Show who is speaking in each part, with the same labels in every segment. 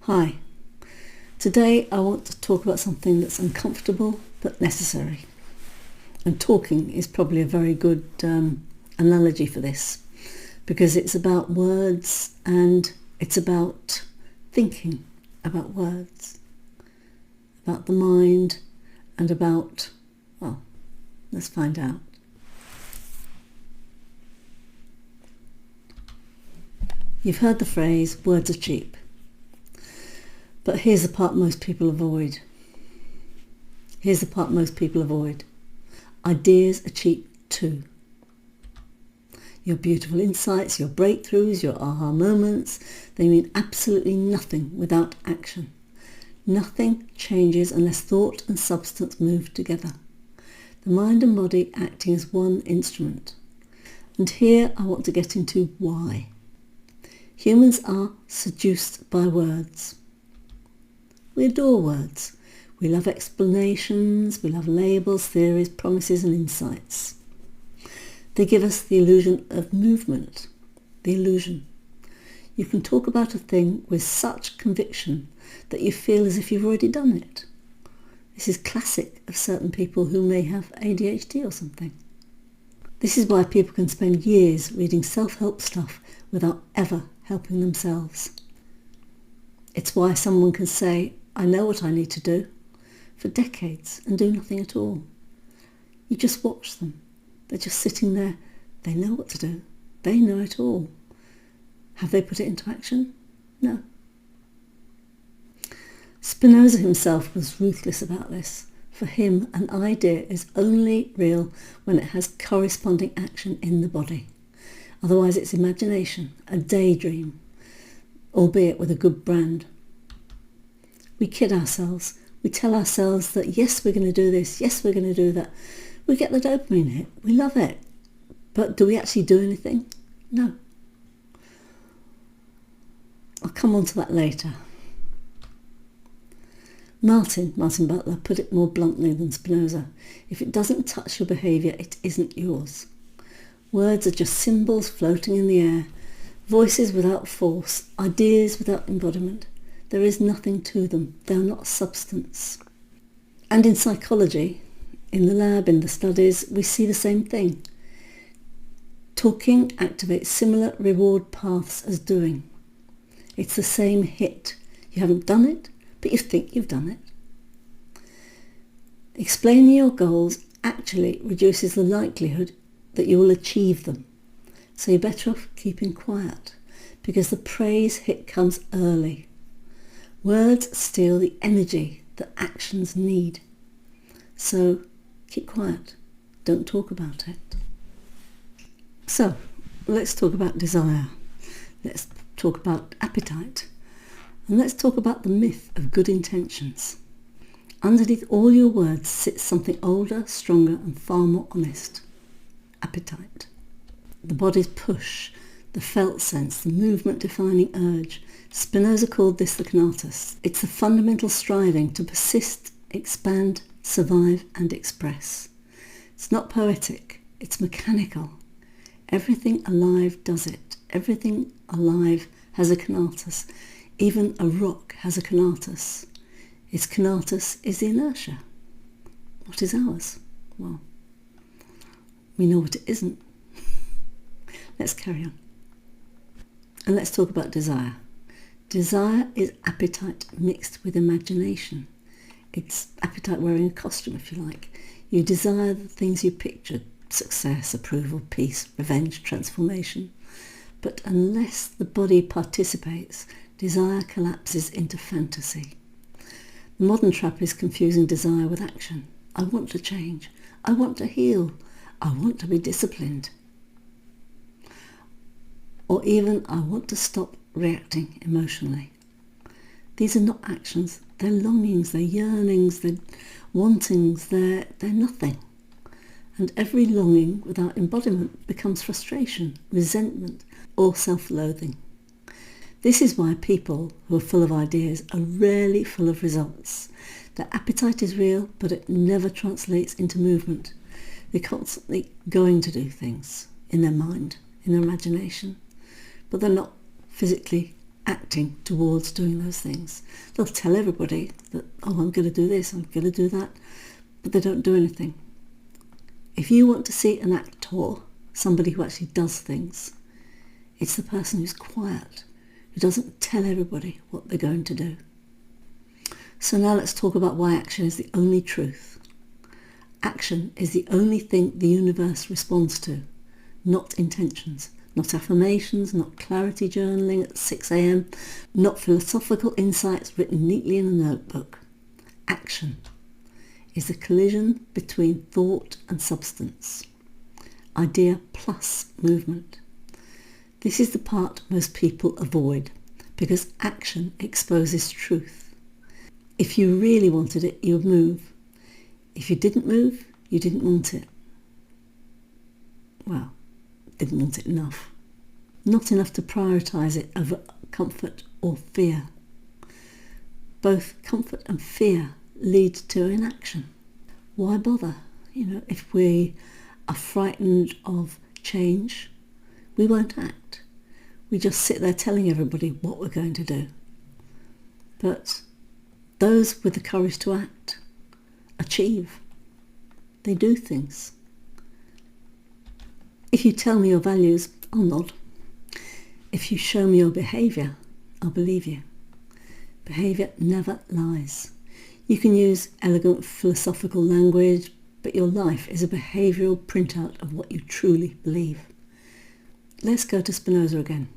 Speaker 1: Hi, today I want to talk about something that's uncomfortable but necessary. And talking is probably a very good analogy for this, because it's about words and it's about thinking about words, about the mind and about, well, let's find out. You've heard the phrase, words are cheap. But here's the part most people avoid. Ideas are cheap too. Your beautiful insights, your breakthroughs, your aha moments, they mean absolutely nothing without action. Nothing changes unless thought and substance move together. The mind and body acting as one instrument. And here I want to get into why. Humans are seduced by words. We adore words. We love explanations, we love labels, theories, promises and insights. They give us the illusion of movement, the illusion. You can talk about a thing with such conviction that you feel as if you've already done it. This is classic of certain people who may have ADHD or something. This is why people can spend years reading self-help stuff without ever helping themselves. It's why someone can say, I know what I need to do, for decades and do nothing at all. You just watch them. They're just sitting there. They know what to do. They know it all. Have they put it into action? No. Spinoza himself was ruthless about this. For him, an idea is only real when it has corresponding action in the body. Otherwise it's imagination, a daydream, albeit with a good brand. We kid ourselves. We tell ourselves that yes, we're going to do this, yes, we're going to do that. We get the dopamine hit. We love it. But do we actually do anything? No. I'll come on to that later. Martin Butler put it more bluntly than Spinoza. If it doesn't touch your behaviour, it isn't yours. Words are just symbols floating in the air, voices without force, ideas without embodiment. There is nothing to them. They are not substance. And in psychology, in the lab, in the studies, we see the same thing. Talking activates similar reward paths as doing. It's the same hit. You haven't done it, but you think you've done it. Explaining your goals actually reduces the likelihood that you will achieve them. So you're better off keeping quiet, because the praise hit comes early. Words steal the energy that actions need. So keep quiet. Don't talk about it. So let's talk about desire. Let's talk about appetite. And let's talk about the myth of good intentions. Underneath all your words sits something older, stronger and far more honest. Appetite. The body's push, the felt sense, the movement-defining urge. Spinoza called this the conatus. It's the fundamental striving to persist, expand, survive and express. It's not poetic, it's mechanical. Everything alive does it. Everything alive has a conatus. Even a rock has a conatus. Its conatus is the inertia. What is ours? Well, we know what it isn't. Let's carry on. And let's talk about desire. Desire is appetite mixed with imagination. It's appetite wearing a costume, if you like. You desire the things you pictured: success, approval, peace, revenge, transformation. But unless the body participates, desire collapses into fantasy. The modern trap is confusing desire with action. I want to change. I want to heal. I want to be disciplined. Or even, I want to stop reacting emotionally. These are not actions. They're longings, they're yearnings, they're wantings, they're nothing. And every longing without embodiment becomes frustration, resentment, or self-loathing. This is why people who are full of ideas are rarely full of results. Their appetite is real, but it never translates into movement. They're constantly going to do things in their mind, in their imagination, but they're not physically acting towards doing those things. They'll tell everybody that, oh, I'm going to do this, I'm going to do that, but they don't do anything. If you want to see an actor, somebody who actually does things, it's the person who's quiet, who doesn't tell everybody what they're going to do. So now let's talk about why action is the only truth. Action is the only thing the universe responds to, not intentions, not affirmations, not clarity journaling at 6 a.m, not philosophical insights written neatly in a notebook. Action is the collision between thought and substance. Idea plus movement. This is the part most people avoid because action exposes truth. If you really wanted it, you would move. If you didn't move, you didn't want it. Well, didn't want it enough. Not enough to prioritise it over comfort or fear. Both comfort and fear lead to inaction. Why bother? If we are frightened of change, we won't act. We just sit there telling everybody what we're going to do. But those with the courage to act achieve. They do things. If you tell me your values, I'll nod. If you show me your behaviour, I'll believe you. Behaviour never lies. You can use elegant philosophical language, but your life is a behavioural printout of what you truly believe. Let's go to Spinoza again.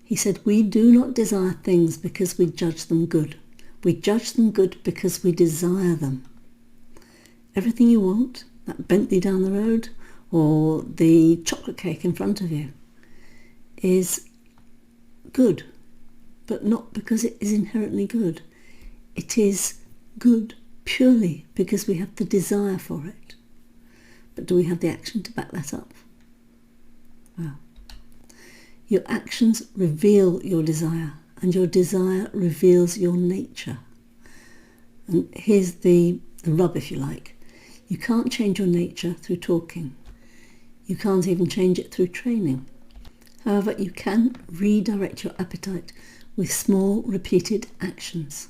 Speaker 1: He said, we do not desire things because we judge them good. We judge them good because we desire them. Everything you want, that Bentley down the road or the chocolate cake in front of you, is good, but not because it is inherently good. It is good purely because we have the desire for it. But do we have the action to back that up? Well, your actions reveal your desire, and your desire reveals your nature. And here's the rub, if you like. You can't change your nature through talking. You can't even change it through training. However, you can redirect your appetite with small, repeated actions.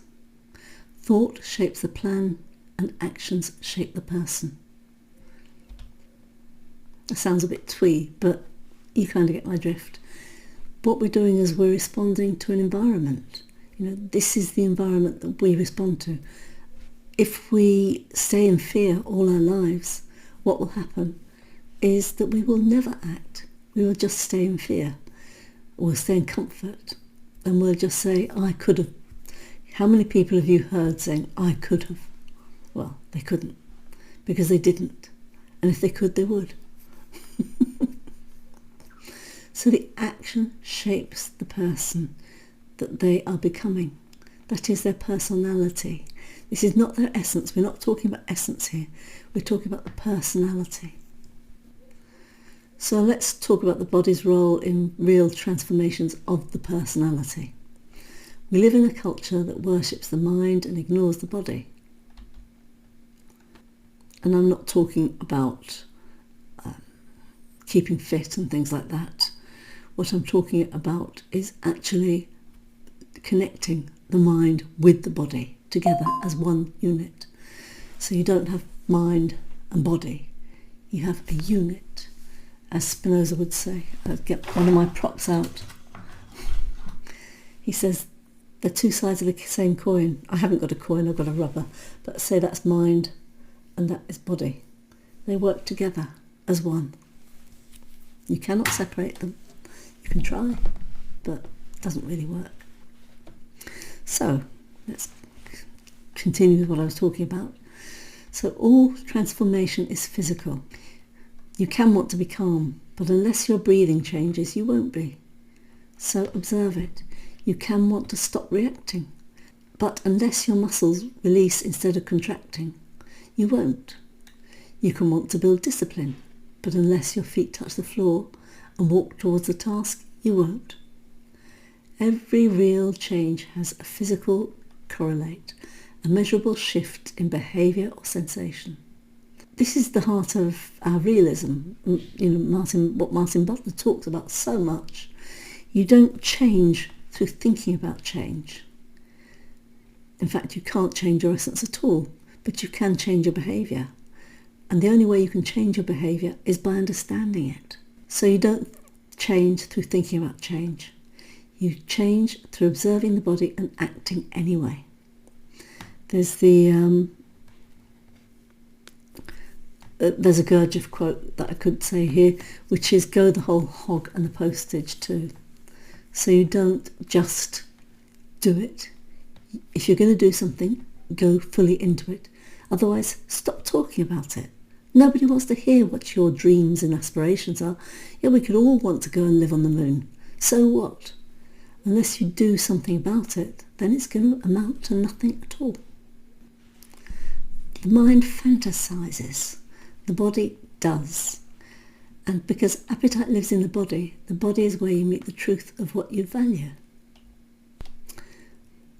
Speaker 1: Thought shapes the plan, and actions shape the person. That sounds a bit twee, but you kind of get my drift. What we're doing is we're responding to an environment. This is the environment that we respond to. If we stay in fear all our lives, what will happen is that we will never act. We will just stay in fear. We'll stay in comfort, and we'll just say, I could have. How many people have you heard saying, I could have? Well, they couldn't, because they didn't. And if they could, they would. So the action shapes the person that they are becoming. That is their personality. This is not their essence. We're not talking about essence here. We're talking about the personality. So let's talk about the body's role in real transformations of the personality. We live in a culture that worships the mind and ignores the body. And I'm not talking about keeping fit and things like that. What I'm talking about is actually connecting the mind with the body together as one unit. So you don't have mind and body. You have a unit, as Spinoza would say. I'll get one of my props out. He says they're two sides of the same coin. I haven't got a coin, I've got a rubber. But say that's mind and that is body. They work together as one. You cannot separate them. You can try, but it doesn't really work. So let's continue with what I was talking about. So all transformation is physical. You can want to be calm, but unless your breathing changes, you won't be. So observe it. You can want to stop reacting, but unless your muscles release instead of contracting, you won't. You can want to build discipline, but unless your feet touch the floor and walk towards the task, you won't. Every real change has a physical correlate, a measurable shift in behaviour or sensation. This is the heart of our realism, what Martin Butler talks about so much. You don't change through thinking about change. In fact, you can't change your essence at all, but you can change your behaviour. And the only way you can change your behaviour is by understanding it. So you don't change through thinking about change. You change through observing the body and acting anyway. There's there's a Gurdjieff quote that I could say here, which is go the whole hog and the postage too. So you don't just do it. If you're going to do something, go fully into it. Otherwise, stop talking about it. Nobody wants to hear what your dreams and aspirations are. Yeah, we could all want to go and live on the moon. So what? Unless you do something about it, then it's going to amount to nothing at all. The mind fantasizes. The body does. And because appetite lives in the body is where you meet the truth of what you value.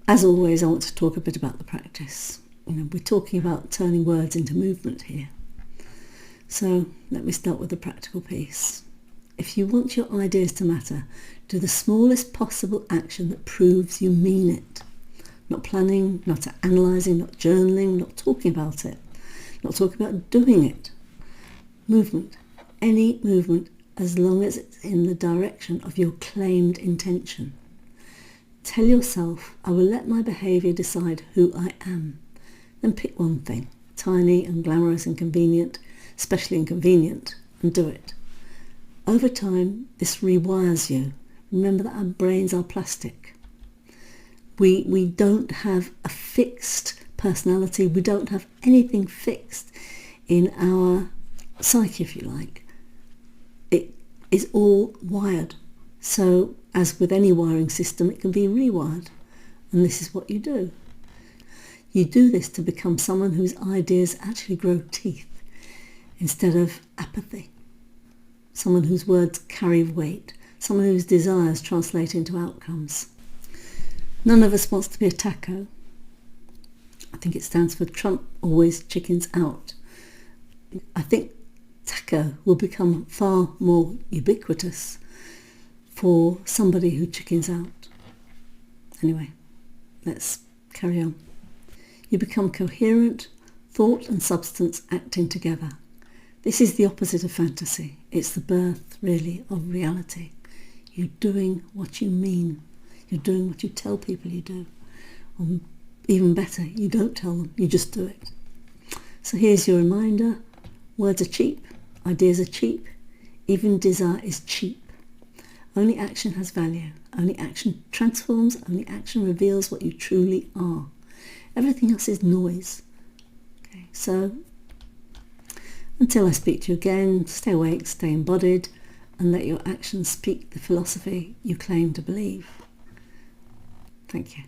Speaker 1: As always, I want to talk a bit about the practice. We're talking about turning words into movement here. So let me start with the practical piece. If you want your ideas to matter, do the smallest possible action that proves you mean it. Not planning, not analysing, not journaling, not talking about it. Not talking about doing it. Movement. Any movement, as long as it's in the direction of your claimed intention. Tell yourself, I will let my behaviour decide who I am. Then pick one thing, tiny and glamorous and convenient, especially inconvenient, and do it. Over time, this rewires you. Remember that our brains are plastic. We don't have a fixed personality. We don't have anything fixed in our psyche, if you like. It is all wired. So, as with any wiring system, it can be rewired. And this is what you do. You do this to become someone whose ideas actually grow teeth instead of apathy. Someone whose words carry weight. Someone whose desires translate into outcomes. None of us wants to be a taco. I think it stands for Trump always chickens out. I think taco will become far more ubiquitous for somebody who chickens out. Anyway, let's carry on. You become coherent, thought and substance acting together. This is the opposite of fantasy. It's the birth, really, of reality. You're doing what you mean. You're doing what you tell people you do. Or even better, you don't tell them, you just do it. So here's your reminder. Words are cheap. Ideas are cheap. Even desire is cheap. Only action has value. Only action transforms. Only action reveals what you truly are. Everything else is noise. Okay, so until I speak to you again, stay awake, stay embodied, and let your actions speak the philosophy you claim to believe. Thank you.